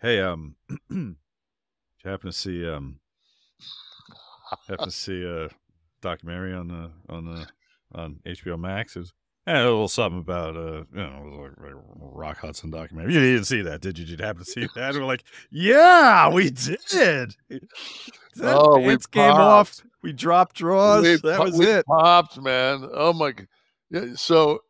Hey, did you happen to see a documentary on on HBO Max? It's a little something about like Rock Hudson documentary. You didn't see that, did you? Did you happen to see that? And we're like, yeah, we did. That Oh, we pants came off. popped. We dropped draws. That was We it. popped, man. Oh my god. Yeah, so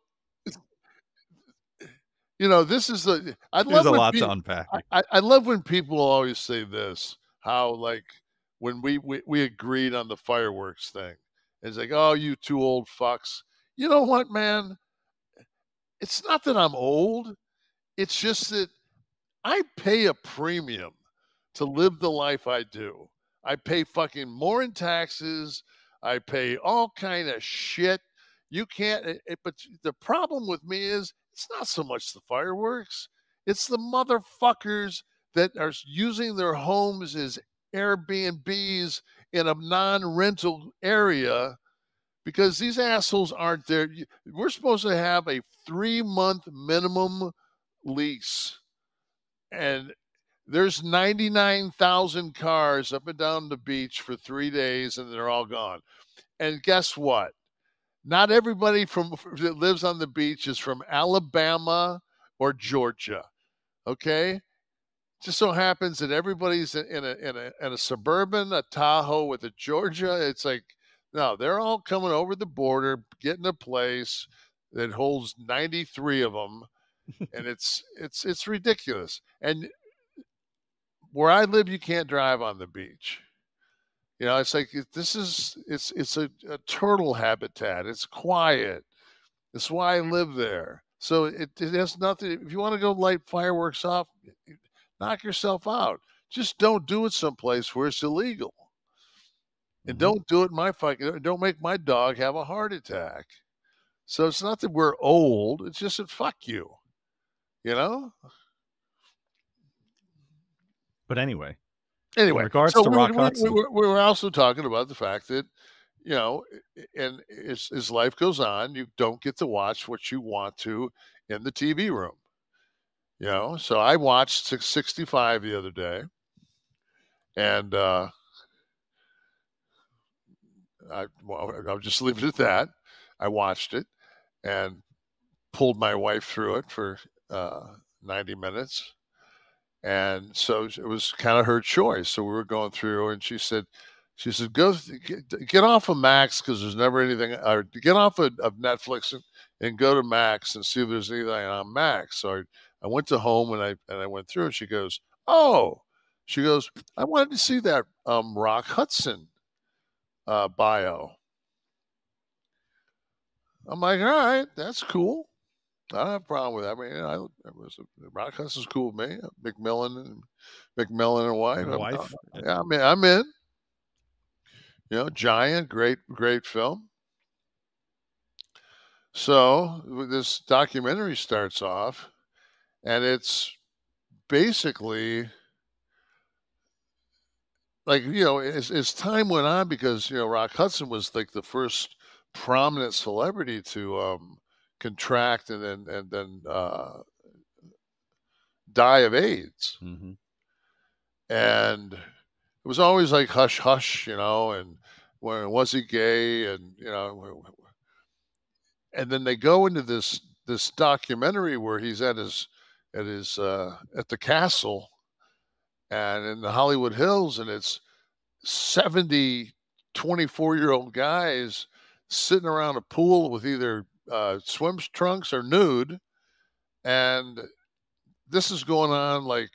this is the I There's love a when lot to people unpack. I love when people always say this, how like when we agreed on the fireworks thing. It's like, oh, you two old fucks. You know what, man? It's not that I'm old. It's just that I pay a premium to live the life I do. I pay fucking more in taxes. I pay all kind of shit. You can't. But the problem with me is it's not so much the fireworks. It's the motherfuckers that are using their homes as Airbnbs in a non-rental area because these assholes aren't there. We're supposed to have a 3-month minimum lease, and there's 99,000 cars up and down the beach for 3 days, and they're all gone. And guess what? Not everybody that lives on the beach is from Alabama or Georgia. Okay, just so happens that everybody's in a suburban, a Tahoe with a Georgia. It's like, no, they're all coming over the border, getting a place that holds 93 of them, and it's ridiculous. And where I live, you can't drive on the beach. It's like it's a turtle habitat. It's quiet. That's why I live there. So it has nothing. If you want to go light fireworks off, knock yourself out. Just don't do it someplace where it's illegal. And don't do it in my fucking. Don't make my dog have a heart attack. So it's not that we're old. It's just that fuck you. You know. But anyway, in Anyway, regards so to Rock Hudson, we were also talking about the fact that, you know, and as life goes on, you don't get to watch what you want to in the TV room. So I watched 665 the other day, and I'll just leave it at that. I watched it and pulled my wife through it for 90 minutes. And so it was kind of her choice. So we were going through, and she said, go get off of Max because there's never anything, or get off of Netflix and go to Max and see if there's anything on Max. So I went to home and I went through, and she goes, oh, I wanted to see that Rock Hudson bio. I'm like, all right, that's cool. I don't have a problem with that. I mean, Rock Hudson's cool with me. McMillan and wife. and wife, Yeah, I mean, I'm in. Giant, great film. So this documentary starts off, and it's basically like as time went on, because Rock Hudson was like the first prominent celebrity to contract and then die of AIDS. mm-hmm. And it was always like hush hush, and when was he gay, and then they go into this documentary where he's at the castle and in the Hollywood Hills, and it's 70 24-year-old guys sitting around a pool with either swim trunks or nude, and this is going on like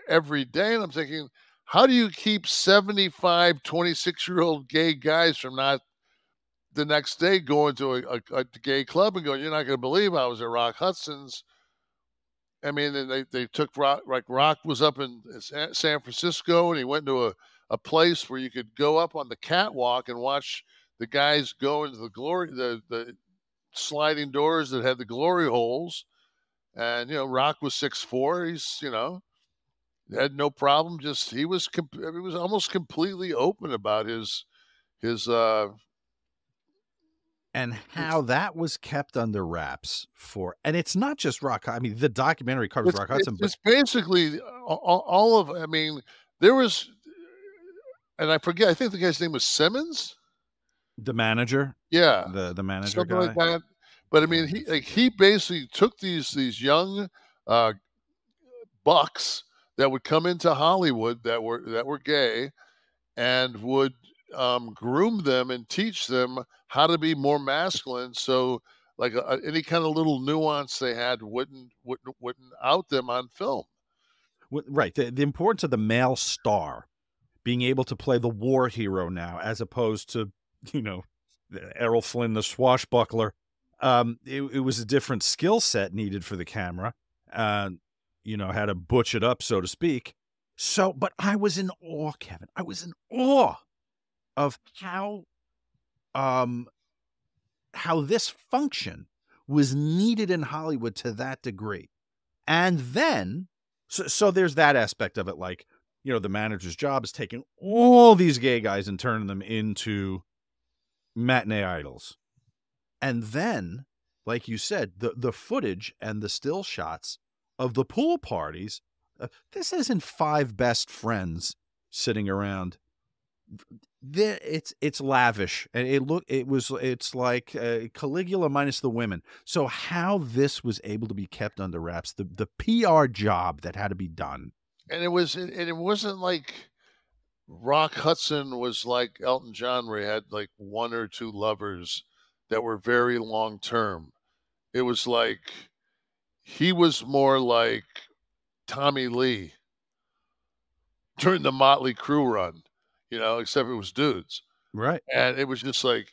every day, and I'm thinking, how do you keep 75 26-year-old gay guys from not the next day going to a gay club and going, you're not going to believe I was at Rock Hudson's. I mean, and they took Rock, like Rock was up in San Francisco, and he went to a place where you could go up on the catwalk and watch the guys go into the sliding doors that had the glory holes. And Rock was 6'4". He's had no problem. Just he was almost completely open about his and how that was kept under wraps for, and it's not just I mean, the documentary covers It's Rock it's Hudson, but it's basically all of I mean, there was and I forget, I think the guy's name was Simmons? the manager, Yeah, the manager something like guy. that. But I Yeah, mean, I he like, forget. he basically took these young, uh, bucks that would come into Hollywood that were gay and would, groom them and teach them how to be more masculine, so, like, any kinda little nuance they had wouldn't out them on film. Right, the importance of the male star being able to play the war hero now, as opposed to, you know, Errol Flynn, the swashbuckler. It was a different skill set needed for the camera. Uh, how to butch it up, so to speak. So, but I was in awe, Kevin. I was in awe of um, how this function was needed in Hollywood to that degree. And then, so there's that aspect of it. Like, the manager's job is taking all these gay guys and turning them into matinee idols. And then, like you said, the footage and the still shots of the pool parties. This isn't five best friends sitting around. It's lavish, and it's like Caligula minus the women. So how this was able to be kept under wraps, the PR job that had to be done. And it wasn't like Rock Hudson was like Elton John, where he had, like, 1 or 2 lovers that were very long term. It was like he was more like Tommy Lee during the Motley Crue run, except it was dudes. Right. And it was just like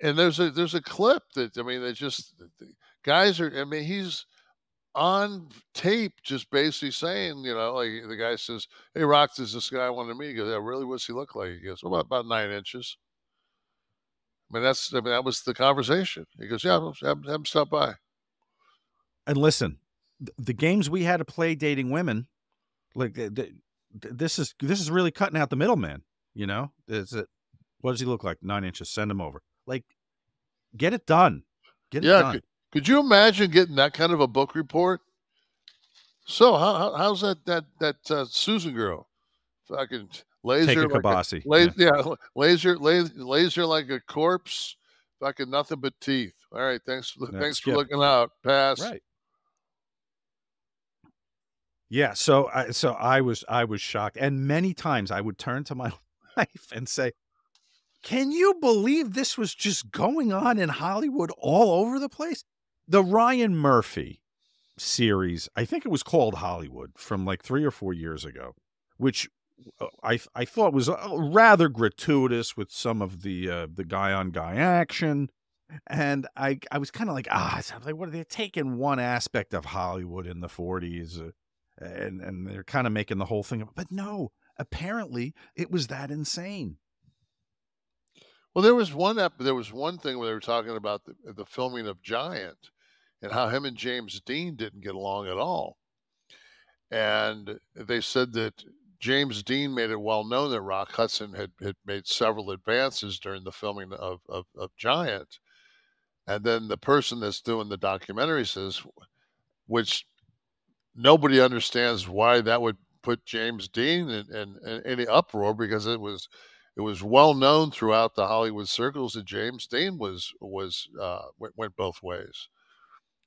and there's a clip that I mean, they just the guys are I mean, he's on tape just basically saying, like the guy says, "Hey, Rock, does this guy want to meet?" He goes, "Yeah, really? What's he look like?" He goes, "Well, about 9 inches." I mean, that was the conversation. He goes, "Yeah, have him stop by." And listen, the games we had to play dating women, like this is really cutting out the middleman. Is it? What does he look like? 9 inches. Send him over. Like, get it done. Get it Yeah, done. could you imagine getting that kind of a book report? So how's that Susan girl? Fucking Take a laser like a kabasi. Yeah. laser like a corpse. Fucking nothing but teeth. All right, thanks for Skip. looking out. Pass. Right. Yeah, so I was shocked, and many times I would turn to my wife and say, "Can you believe this was just going on in Hollywood all over the place?" The Ryan Murphy series, I think it was called Hollywood, from like 3 or 4 years ago, which I thought was rather gratuitous with some of the guy on guy action, and I was kind of like, so I'm like, what are they taking one aspect of Hollywood in the 40s, and they're kind of making the whole thing up. But no, apparently it was that insane. Well, there was one thing where they were talking about the filming of Giant and how him and James Dean didn't get along at all. And they said that James Dean made it well known that Rock Hudson had made several advances during the filming of Giant. And then the person that's doing the documentary says, which nobody understands why that would put James Dean in any uproar, because it was well known throughout the Hollywood circles that James Dean went both ways.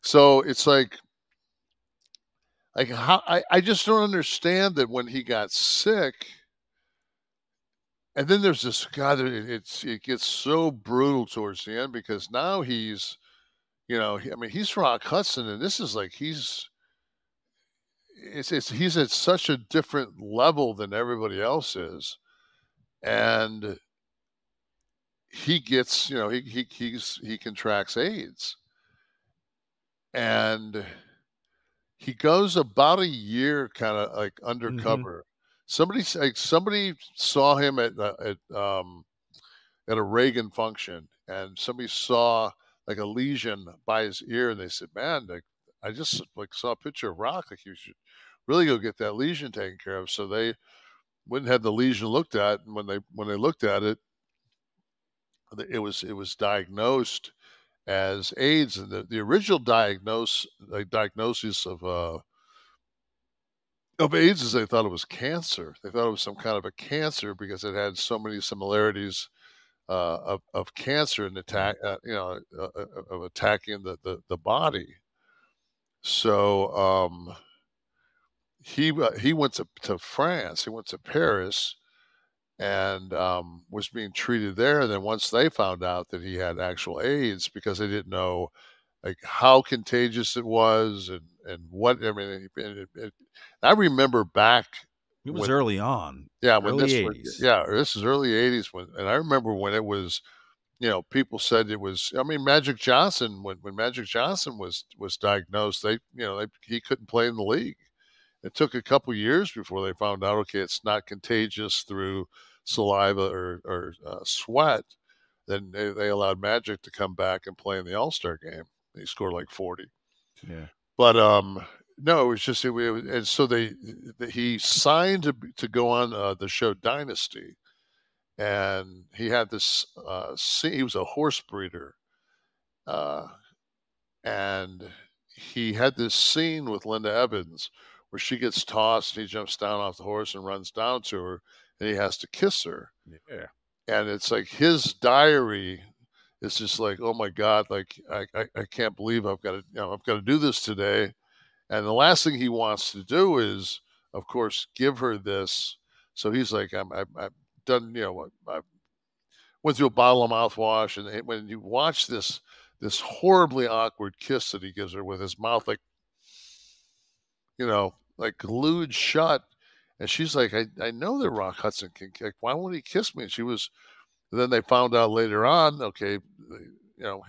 So it's like how I just don't understand that when he got sick, and then there's this guy that it gets so brutal towards the end, because now he's I mean, he's Rock Hudson, and this is like he's at such a different level than everybody else is, and he gets he contracts AIDS, and he goes about a year kind of like Hmm. undercover. Somebody saw him at a Reagan function, and somebody saw like a lesion by his ear, and they said, "Man, like, I just like saw a picture of Rock. Like, you should really go get that lesion taken care of." So they went and had the lesion looked at, and when they looked at it, it was diagnosed as AIDS, and the original diagnosis of AIDS is they thought it was cancer. They thought it was some kind of a cancer because it had so many similarities of cancer and Right. of attacking the body. So he went to France. He went to Paris and was being treated there. And then once they found out that he had actual AIDS, because they didn't know like how contagious it was and what I mean, I remember back It was when early on, yeah when early this was 80s. yeah this is early '80s when and I remember when it was people said it was I mean Magic Johnson when Magic Johnson was diagnosed he couldn't play in the league. It took a couple years before they found out, okay, it's not contagious through saliva or sweat. Then they allowed Magic to come back and play in the All-Star game. He scored like 40. Yeah. But no, it was just and so he signed to go on the show Dynasty, and he had this he was a horse breeder, uh, and he had this scene with Linda Evans where she gets tossed and he jumps down off the horse and runs down to her and he has to kiss her. Yeah. And it's like his diary is just like, oh my God, like I can't believe I've got to, I've got to do this today. And the last thing he wants to do is, of course, give her this. So he's like, I've done, I went through a bottle of mouthwash, and when you watch this horribly awkward kiss that he gives her with his mouth like glued shut, and she's like, I know that Rock Hudson can kick. Why won't he kiss me? And she was. And then they found out later on, okay,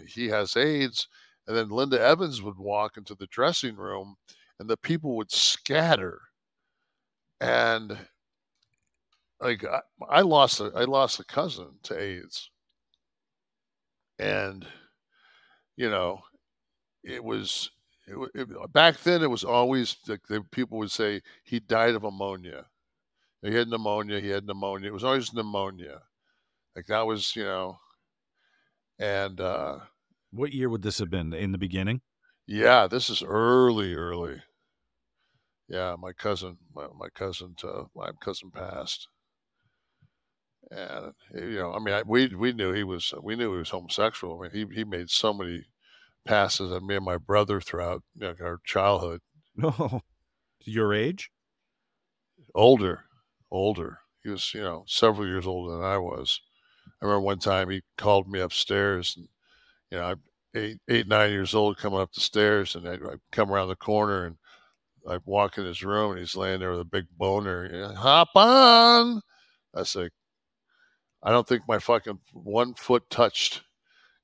he has AIDS, and then Linda Evans would walk into the dressing room, and the people would scatter, and like I lost a cousin to AIDS, and you know it was back then it was always like people would say he died of ammonia. He had pneumonia. He had pneumonia. It was always pneumonia. Like that was and What year would this have been? In the beginning? yeah, this is early, early. Yeah, my cousin passed, and I mean, we knew he was homosexual. I mean, he made so many passes at me and my brother throughout our childhood. Oh, your age? Older, older. He was several years older than I was. I remember one time he called me upstairs, and I'm 9 years old, coming up the stairs, and I come around the corner and I walk in his room and he's laying there with a big boner. Hop on. I say, I don't think my fucking 1 foot touched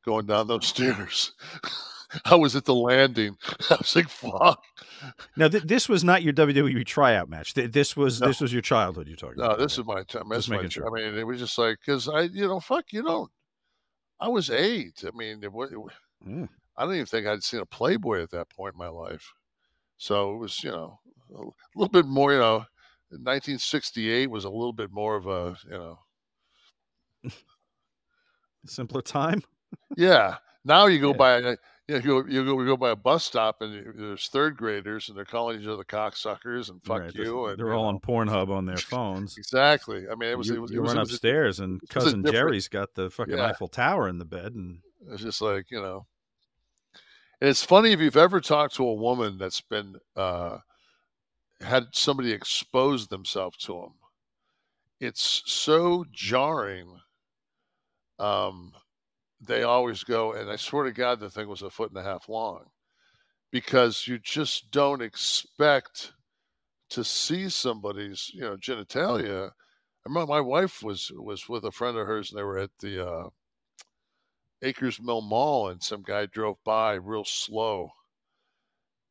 going down those stairs. I was at the landing. I was like, fuck. Now, this was not your WWE tryout match. This was No, your childhood. You're talking no, about. this Okay. is my time. Just making sure. I mean, it was just like, because fuck, I was 8. I mean, Mm. I don't even think I'd seen a Playboy at that point in my life. So it was, a little bit more, 1968 was a little bit more of a, Simpler time. yeah. Now you go Yeah. by, we go by a bus stop and there's third graders and they're calling each other cocksuckers and fuck Right. you and They're all on Pornhub on their phones. exactly. I mean, You run upstairs and it was a cousin different, Jerry's got the fucking yeah. Eiffel Tower in the bed, and It's just like and it's funny if you've ever talked to a woman that's been had somebody expose themselves to them. It's so jarring. Um, they always go, and I swear to God, the thing was 1.5 feet long because you just don't expect to see somebody's, genitalia. I remember my wife was with a friend of hers, and they were at the Acres Mill Mall, and some guy drove by real slow,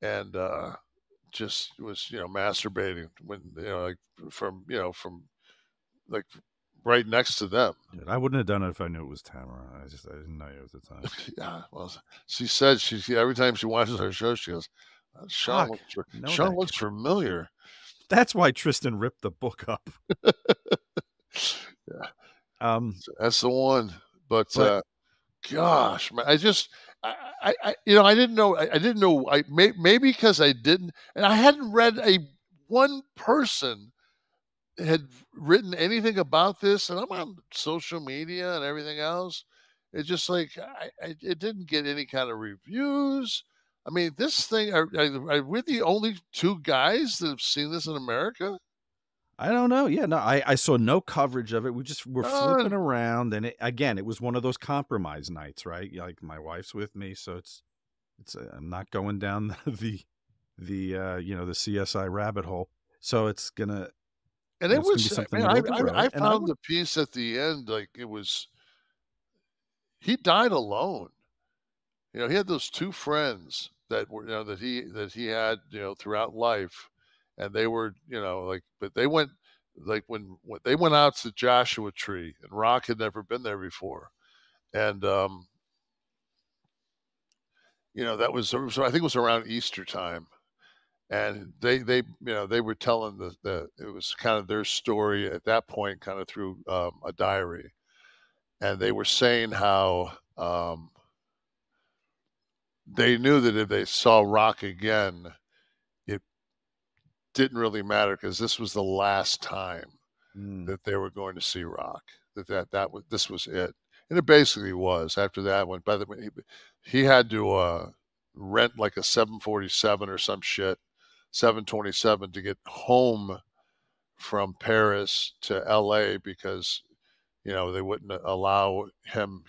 and just was, masturbating when, like from like right next to them. dude, I wouldn't have done it if I knew it was Tamara. I didn't know you at the time. Yeah, well, she said every time she watches our show, she goes, Sean Fuck, know Sean that looks guy. familiar. That's why Tristan ripped the book up. Yeah, Um, that's the one. But But gosh, man, I didn't know. I didn't know. Maybe because I didn't, and I hadn't read a one person had written anything about this, and I'm on social media and everything else. It's just like it didn't get any kind of reviews. I mean, this thing are we the only two guys that have seen this in America? I don't know. Yeah, no, I saw no coverage of it. We just were flipping None. around, and again, it was one of those compromise nights, right? Like my wife's with me, so I'm not going down the CSI rabbit hole. So And it it's gonna be was, something man, middle of the I road, and I found would. the piece at the end, like it was, he died alone. He had those two friends that were, that he had, throughout life, and they were, like, but they went, like when they went out to Joshua Tree, and Rock had never been there before, and that was, I think it was around Easter time, and they were telling the it was kind of their story at that point, kind of through a diary, and they were saying how they knew that if they saw Rock again, it didn't really matter because this was the last time Mm, that they were going to see Rock. That was, this was it, and it basically was. After that, when by the way, he had to rent like a 747 or some shit, 727 to get home from Paris to L.A. because they wouldn't allow him,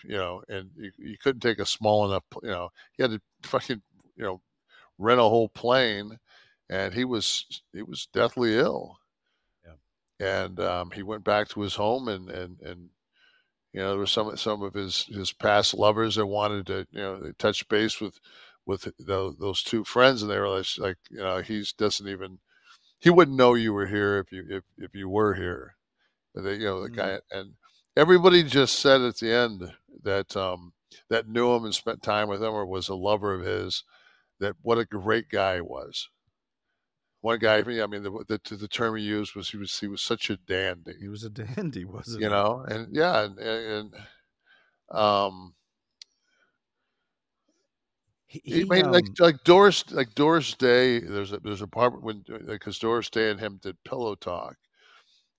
and you couldn't take a small enough, he had to fucking, you know, rent a whole plane, and he was deathly ill, yeah. and he went back to his home, and there were some of his past lovers that wanted to, they touch base with those two friends, and they were like, he's doesn't even, he wouldn't know you were here if you were here. The Mm, guy, and everybody just said at the end that that knew him and spent time with him or was a lover of his, that what a great guy he was. One guy, I mean, the term he used was he was such a dandy, he was a dandy, wasn't he? and yeah, and um, I He mean, like Doris Day. There's a part when, because Doris Day and him did Pillow Talk,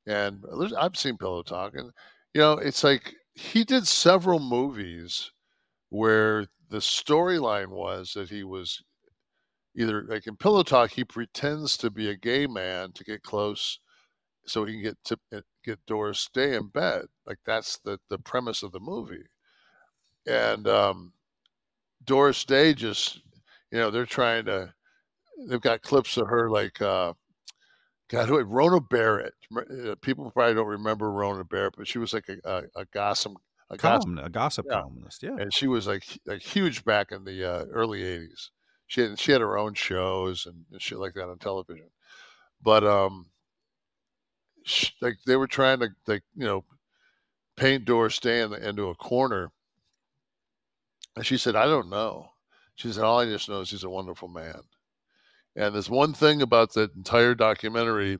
and I've seen Pillow Talk, and it's like he did several movies where the storyline was that he was either, like in Pillow Talk, he pretends to be a gay man to get close so he can get Doris Day in bed. Like that's the premise of the movie. And Doris Day just, they're trying to. They've got clips of her like, God, Rona Barrett. People probably don't remember Rona Barrett, but she was like a gossip, a gossip, A gossip yeah, columnist, yeah. and she was like huge back in the early '80s. She had her own shows and shit like that on television. But like they were trying to, like, paint Doris Day into a corner, and she said, "I don't know." She said, "All I just know is he's a wonderful man." And there's one thing about that entire documentary: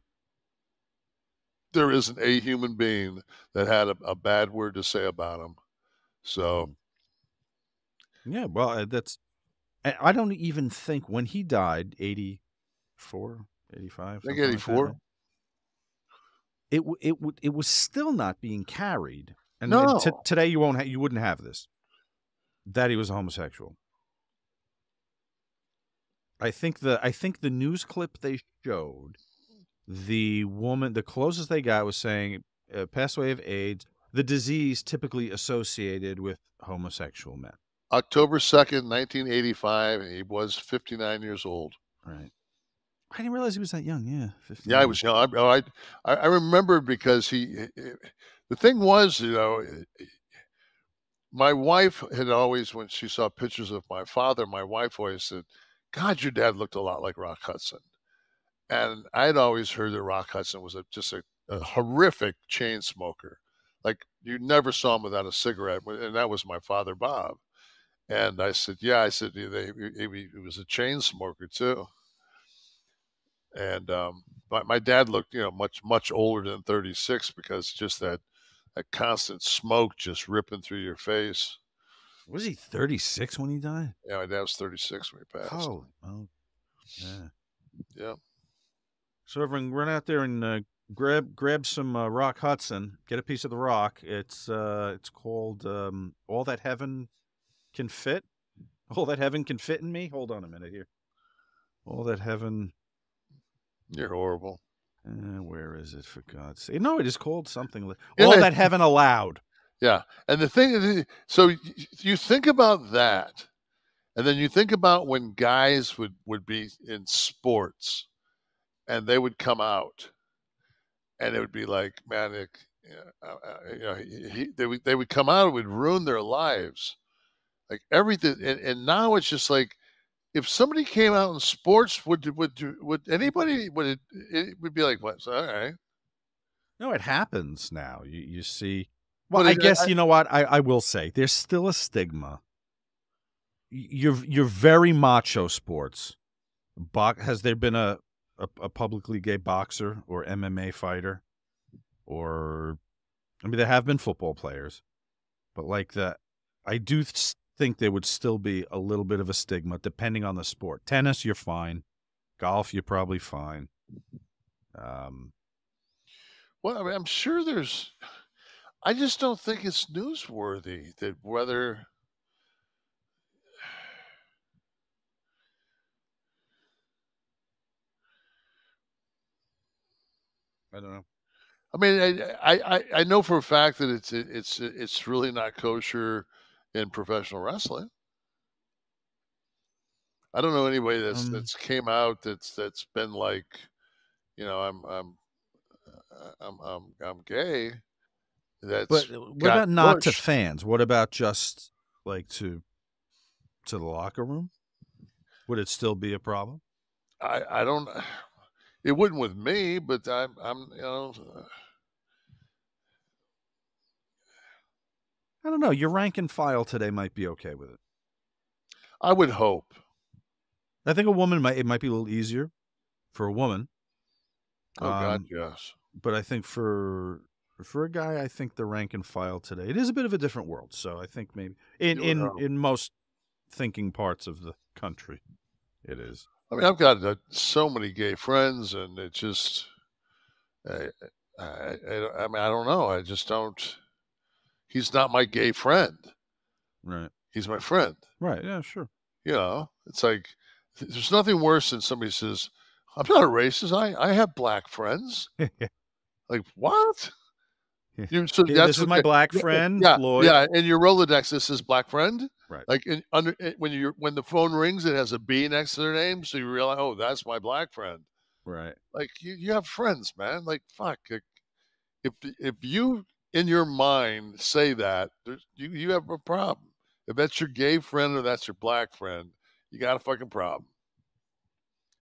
there isn't a human being that had a bad word to say about him. So Mm. Yeah, well, I don't even think when he died, 84, 85, I think something like that, 84. right? It was still not being carried, and No, today you wouldn't have this, that he was a homosexual. I think the news clip they showed, the woman, the closest they got was saying, passed away of AIDS, the disease typically associated with homosexual men. October 2nd, 1985, and he was 59 years old. Right. I didn't realize he was that young. Yeah, Yeah, I 59. was young. I remember because the thing was, my wife had always, when she saw pictures of my father, my wife always said, "God, your dad looked a lot like Rock Hudson." And I'd always heard that Rock Hudson was just a horrific chain smoker. Like you never saw him without a cigarette, and that was my father, Bob. And I said, "Yeah," I said, he was a chain smoker too." And my dad looked, much older than 36 because just that. that constant smoke just ripping through your face. Was he 36 when he died? Yeah, my dad was 36 when he passed. Holy, oh, yeah. Yeah. So everyone, run out there and grab some Rock Hudson. Get a piece of the rock. It's called All That Heaven Can Fit. All That Heaven Can Fit in Me. Hold on a minute here. All That Heaven. You're horrible. Where is it, for God's sake? No, it is called something like Yeah. All That Heaven Allowed. Yeah. And the thing is, so you think about that, and then you think about when guys would be in sports and they would come out and it would be like, man, they would come out, it would ruin their lives. Like everything. And now it's just like, if somebody came out in sports, would anybody, it would be like, what? So, all right. No, it happens now. You see. Well, I guess you know what I will say. There's still a stigma. You're very macho sports. Has there been a publicly gay boxer or MMA fighter? Or, I mean, there have been football players, but like that, I do think there would still be a little bit of a stigma depending on the sport. Tennis, you're fine. Golf, you're probably fine. Well, I mean, I'm sure there's. I just don't think it's newsworthy that whether. I don't know. I mean, I know for a fact that it's really not kosher in professional wrestling. I don't know anybody that's came out that's been like, you know, I'm gay. But what about not to fans? What about just like to the locker room? Would it still be a problem? I don't. It wouldn't with me, but I'm you know. I don't know. Your rank and file today might be okay with it. I would hope. I think a woman it might be a little easier for a woman. Oh God, yes. But I think for a guy, I think the rank and file today, it is a bit of a different world. So I think maybe in most thinking parts of the country, it is. I mean, I've got so many gay friends, and it just, I mean, I don't know. I just don't. He's not my gay friend. Right. He's my friend. Right. Yeah, sure. You know, it's like, there's nothing worse than somebody says, I'm not a racist. I have black friends. Like, what? So this is my black friend, yeah, Floyd. Yeah, and your Rolodex, this is black friend. Right. Like when the phone rings, it has a B next to their name, so you realize, oh, that's my black friend. Right. Like you have friends, man. Like fuck. If you in your mind say that, you have a problem. If that's your gay friend or that's your black friend, you got a fucking problem.